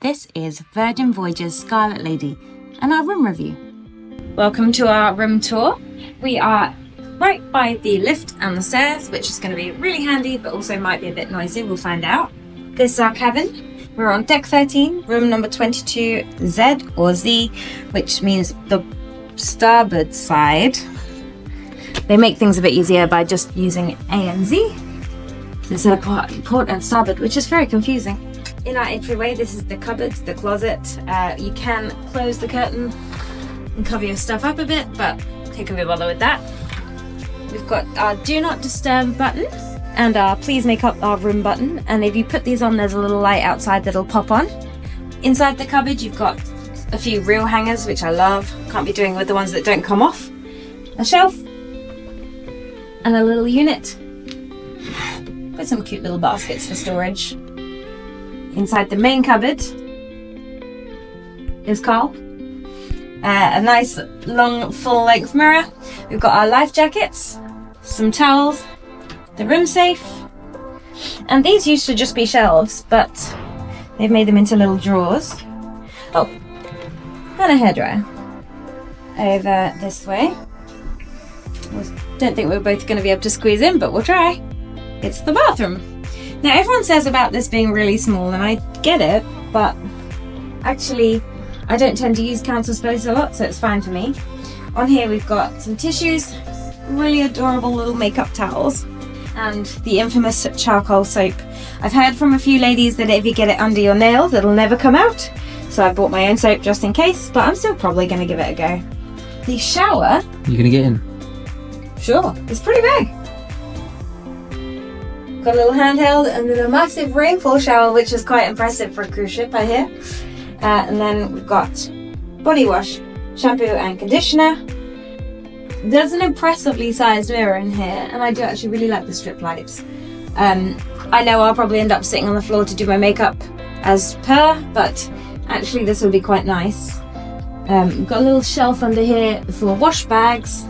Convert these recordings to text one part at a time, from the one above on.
This is Virgin Voyages Scarlet Lady and our room review. Welcome to our room tour. We are right by the lift and the stairs, which is going to be really handy, but also might be a bit noisy. We'll find out. This is our cabin. We're on deck 13, room number 22Z or Z, which means the starboard side. They make things a bit easier by just using A and Z instead of port and starboard, which is very confusing. In our entryway, this is the cupboard, the closet. You can close the curtain and cover your stuff up a bit, but who can be bothered with that? We've got our do not disturb button and our please make up our room button. And if you put these on, there's a little light outside that'll pop on. Inside the cupboard, you've got a few real hangers, which I love. Can't be doing with the ones that don't come off. A shelf and a little unit with some cute little baskets for storage. Inside the main cupboard is Carl. A nice long full length mirror. We've got our life jackets, some towels, the room safe, and these used to just be shelves, but they've made them into little drawers. Oh, and a hairdryer over this way. Don't think we're both going to be able to squeeze in, but we'll try. It's the bathroom. Now everyone says about this being really small, and I get it, but actually I don't tend to use council space a lot, so it's fine for me. On here we've got some tissues, really adorable little makeup towels, and the infamous charcoal soap. I've heard from a few ladies that if you get it under your nails, it'll never come out, so I bought my own soap just in case, but I'm still probably going to give it a go. The shower... You gonna get in? Sure, it's pretty big. Got a little handheld and then a massive rainfall shower, which is quite impressive for a cruise ship, I hear. And then we've got body wash, shampoo and conditioner. There's an impressively sized mirror in here, and I do actually really like the strip lights. I know I'll probably end up sitting on the floor to do my makeup as per, but actually this will be quite nice. We've got a little shelf under here for wash bags,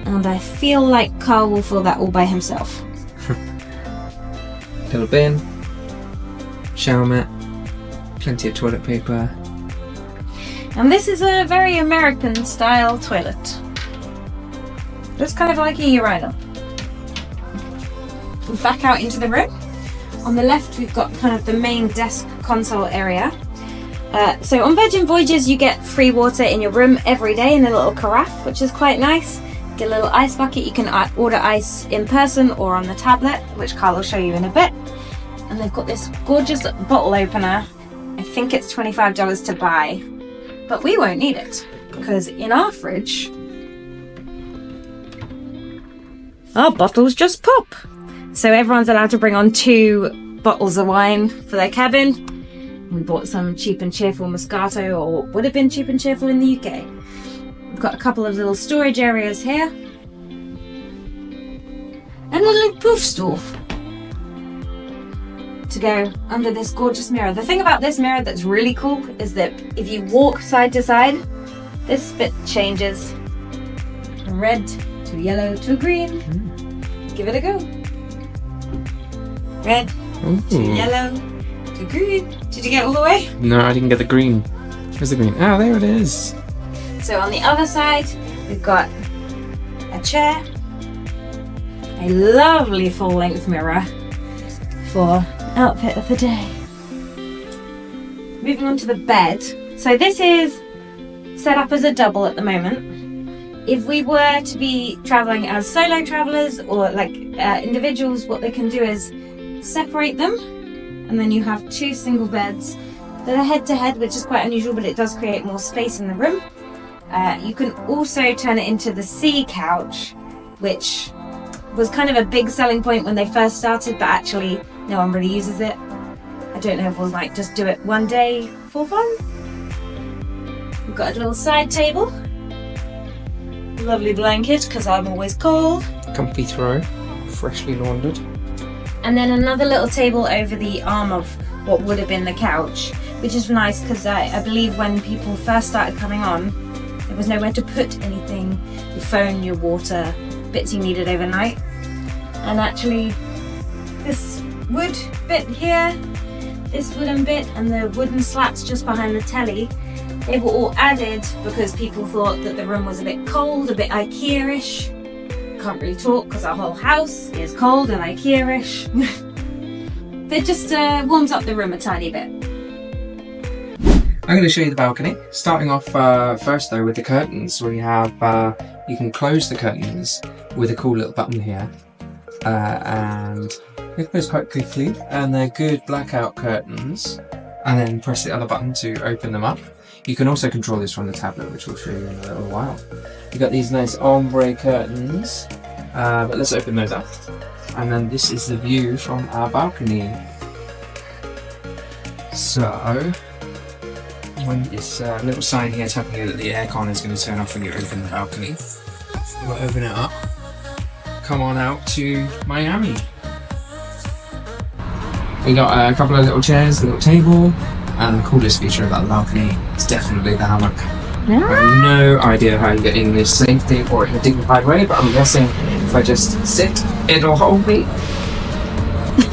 and I feel like Carl will fill that all by himself. Little bin, shower mat, plenty of toilet paper. And this is a very American style toilet. Just kind of like a urinal. Back out into the room. On the left we've got kind of the main desk console area. So on Virgin Voyages you get free water in your room every day in a little carafe, which is quite nice. Get a little ice bucket. You can order ice in person or on the tablet, which Carl will show you in a bit. And they've got this gorgeous bottle opener. I think it's $25 to buy, but we won't need it because in our fridge our bottles just pop. So everyone's allowed to bring on 2 bottles of wine for their cabin. We bought some cheap and cheerful Moscato, or would have been cheap and cheerful in the UK. We've got a couple of little storage areas here. And a little poof stool to go under this gorgeous mirror. The thing about this mirror that's really cool is that if you walk side to side, this bit changes from red to yellow to green. Give it a go. Red to yellow to green. Did you get all the way? No, I didn't get the green. Where's the green? Oh, there it is. So on the other side, we've got a chair, a lovely full-length mirror for outfit of the day. Moving on to the bed. So this is set up as a double at the moment. If we were to be traveling as solo travelers or like individuals, what they can do is separate them, and then you have 2 single beds that are head-to-head, which is quite unusual, but it does create more space in the room. You can also turn it into the sea couch, which was kind of a big selling point when they first started, but actually no one really uses it. I don't know if we'll like just do it one day for fun. We've got a little side table. Lovely blanket, because I'm always cold. Comfy throw, freshly laundered. And then another little table over the arm of what would have been the couch, which is nice because I believe when people first started coming on, there was nowhere to put anything, your phone, your water, bits you needed overnight. And actually, this wood bit here this wooden bit and the wooden slats just behind the telly, they were all added because people thought that the room was a bit cold, a bit IKEA-ish. Can't really talk because our whole house is cold and IKEA-ish. It just warms up the room a tiny bit. I'm going to show you the balcony. Starting off first though with the curtains. We have, you can close the curtains with a cool little button here. And it goes quite quickly. And they're good blackout curtains. And then press the other button to open them up. You can also control this from the tablet, which we'll show you in a little while. You've got these nice ombre curtains. But let's open those up. And then this is the view from our balcony. So, when this little sign here telling you that the aircon is going to turn off when you open the balcony. We'll open it up. Come on out to Miami. We got a couple of little chairs, a little table, and the coolest feature about the balcony is definitely the hammock. I have no idea how you get in this safety or in a dignified way, but I'm guessing if I just sit, it'll hold me.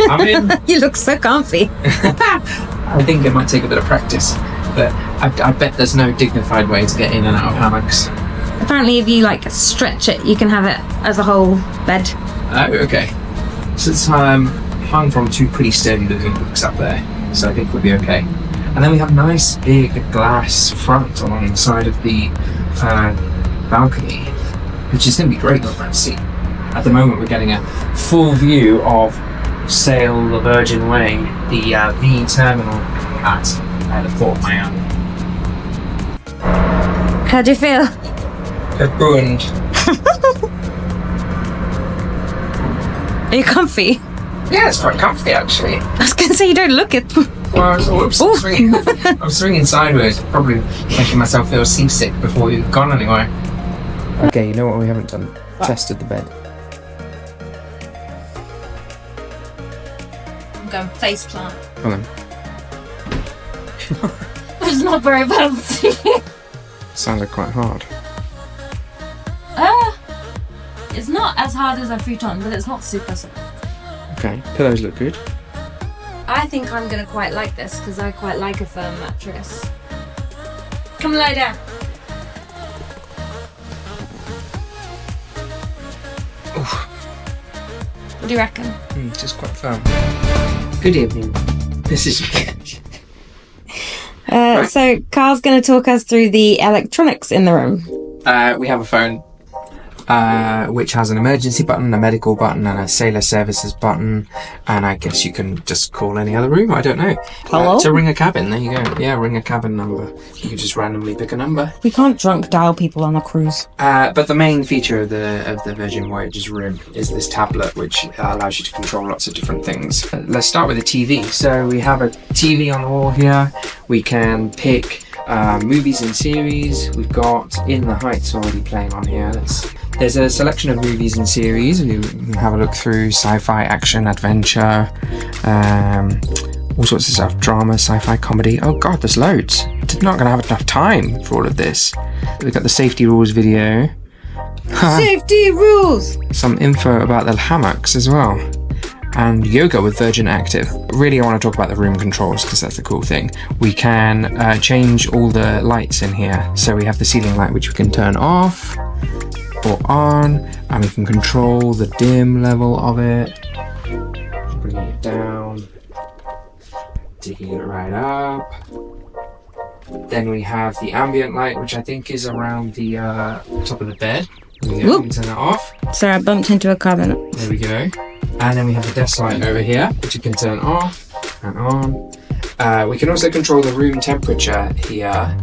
I'm in. You look so comfy. I think it might take a bit of practice, but I bet there's no dignified way to get in and out of hammocks. Apparently if you like stretch it, you can have it as a whole bed. Oh, okay. So it's hung from two pretty sturdy looking hooks up there, so I think we'll be okay. And then we have a nice big glass front along the side of the balcony, which is going to be great to see. At the moment we're getting a full view of Sail the Virgin Way, the V terminal at the Port of Miami. How do you feel? Ruined. Are you comfy? Yeah, it's quite comfy actually. I was going to say you don't look it. Well, I'm swinging sideways, probably making myself feel seasick before we've gone anywhere. Okay, you know what we haven't done? What? Tested the bed. I'm going face plant. Come on. It's not very bouncy. Sounded quite hard. It's not as hard as a futon, but it's not super soft. Okay, pillows look good. I think I'm going to quite like this because I quite like a firm mattress. Come lie down. Oof. What do you reckon? Just quite firm. Good evening. This is... So Carl's going to talk us through the electronics in the room. We have a phone, which has an emergency button, a medical button, and a sailor services button. And I guess you can just call any other room. I don't know. Hello? To ring a cabin. There you go. Yeah, ring a cabin number. You can just randomly pick a number. We can't drunk dial people on a cruise. But the main feature of the Virgin Voyages room is this tablet, which allows you to control lots of different things. Let's start with the TV. So we have a TV on the wall here. We can pick movies and series. We've got In the Heights already playing on here. There's a selection of movies and series. We can have a look through: sci-fi, action, adventure, all sorts of stuff, drama, sci-fi, comedy. Oh god, there's loads. I'm not going to have enough time for all of this. We've got the safety rules video. Safety rules! Some info about the hammocks as well. And yoga with Virgin Active. Really, I want to talk about the room controls because that's the cool thing. We can change all the lights in here. So we have the ceiling light, which we can turn off or on, and we can control the dim level of it. Bringing it down, taking it right up. Then we have the ambient light, which I think is around the top of the bed. There we go. We can turn that off. Sorry, I bumped into a cabinet. There we go. And then we have the desk light over here, which you can turn off and on. We can also control the room temperature here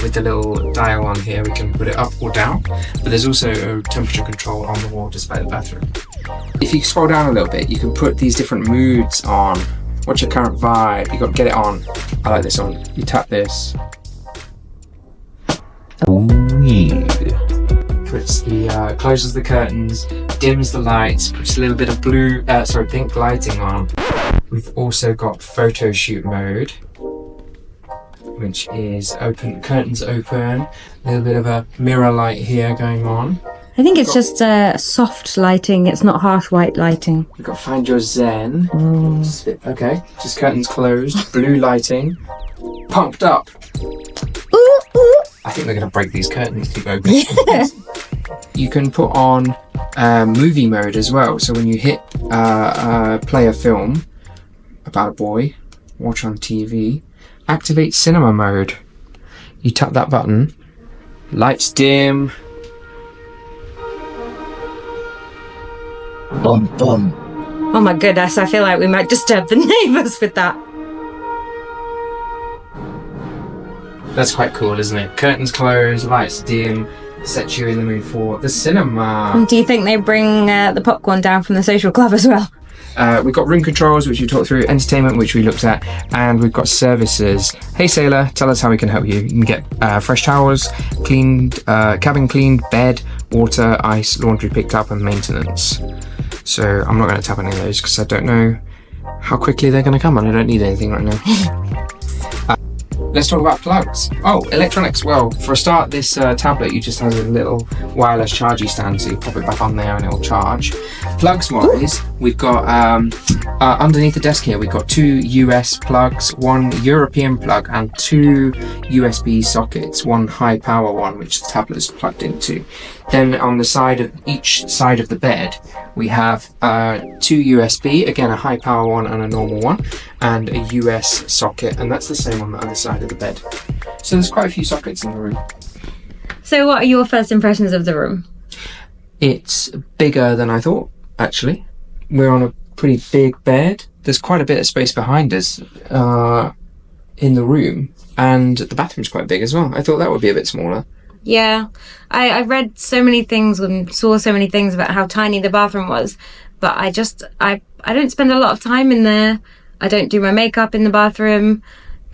with the little dial on here. We can put it up or down, but there's also a temperature control on the wall just by the bathroom. If you scroll down a little bit, you can put these different moods on. What's your current vibe? You got to get it on. I like this one. You tap this. Oh yeah. Puts the closes the curtains, dims the lights, puts a little bit of pink lighting on. We've also got photo shoot mode, which is open, curtains open, a little bit of a mirror light here going on, I think it's just soft lighting. It's not harsh white lighting. We've got Find Your Zen. Okay, just curtains closed. Blue lighting. Pumped up. Ooh, ooh. I think we're going to break these curtains to keep open. You can put on movie mode as well. So when you hit play a film about a boy, watch on TV, activate cinema mode. You tap that button, lights dim. Bum, bum. Oh my goodness, I feel like we might disturb the neighbours with that. That's quite cool, isn't it? Curtains closed, lights dim, sets you in the mood for the cinema. Do you think they bring the popcorn down from the social club as well? We've got room controls, which we talked through, entertainment, which we looked at, and we've got services. Hey sailor, tell us how we can help you. You can get fresh towels, cleaned, cabin cleaned, bed, water, ice, laundry picked up, and maintenance. So I'm not going to tap any of those because I don't know how quickly they're going to come, and I don't need anything right now. Let's talk about plugs. Oh, electronics. Well, for a start, this tablet, you just has a little wireless charging stand, so you pop it back on there and it'll charge. Plugs wise, we've got underneath the desk here, we've got 2 US plugs, 1 European plug, and 2 USB sockets, 1 high power one, which the tablet is plugged into. Then on the side of each side of the bed, we have 2 USB, again a high power one and a normal one, and a US socket, and that's the same on the other side of the bed. So there's quite a few sockets in the room. So what are your first impressions of the room? It's bigger than I thought, actually. We're on a pretty big bed. There's quite a bit of space behind us in the room, and the bathroom's quite big as well. I thought that would be a bit smaller. Yeah, I read so many things and saw so many things about how tiny the bathroom was, but I don't spend a lot of time in there. I don't do my makeup in the bathroom,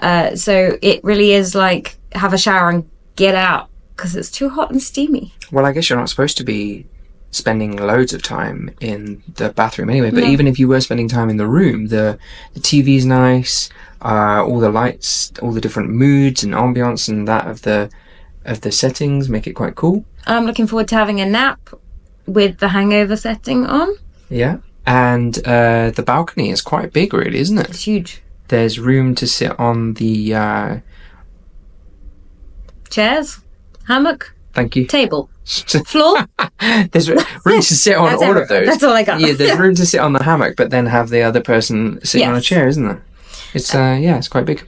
so it really is like have a shower and get out because it's too hot and steamy. Well, I guess you're not supposed to be spending loads of time in the bathroom anyway, but No. even if you were spending time in the room, the TV's nice, all the lights, all the different moods and ambience and that of the settings make it quite cool. I'm looking forward to having a nap with the hangover setting on. Yeah. And the balcony is quite big, really, isn't it? It's huge. There's room to sit on the... Chairs, hammock, Thank you. table, floor. There's room to sit on all of those. That's all I got. Yeah, there's room to sit on the hammock, but then have the other person sitting on a Yes. chair, isn't there? It's it's quite big.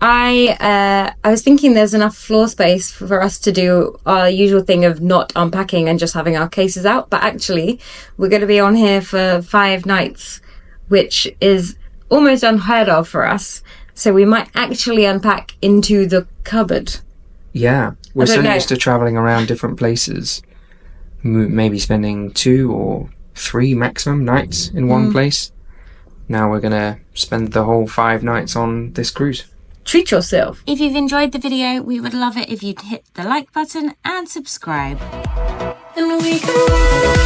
I was thinking there's enough floor space for us to do our usual thing of not unpacking and just having our cases out, but actually we're going to be on here for 5 nights, which is almost unheard of for us, so we might actually unpack into the cupboard. Yeah, we're don't so know. used to traveling around different places, maybe spending 2 or 3 maximum nights in one place. Now we're going to spend the whole 5 nights on this cruise. Treat yourself. If you've enjoyed the video, we would love it if you'd hit the like button and subscribe. And we can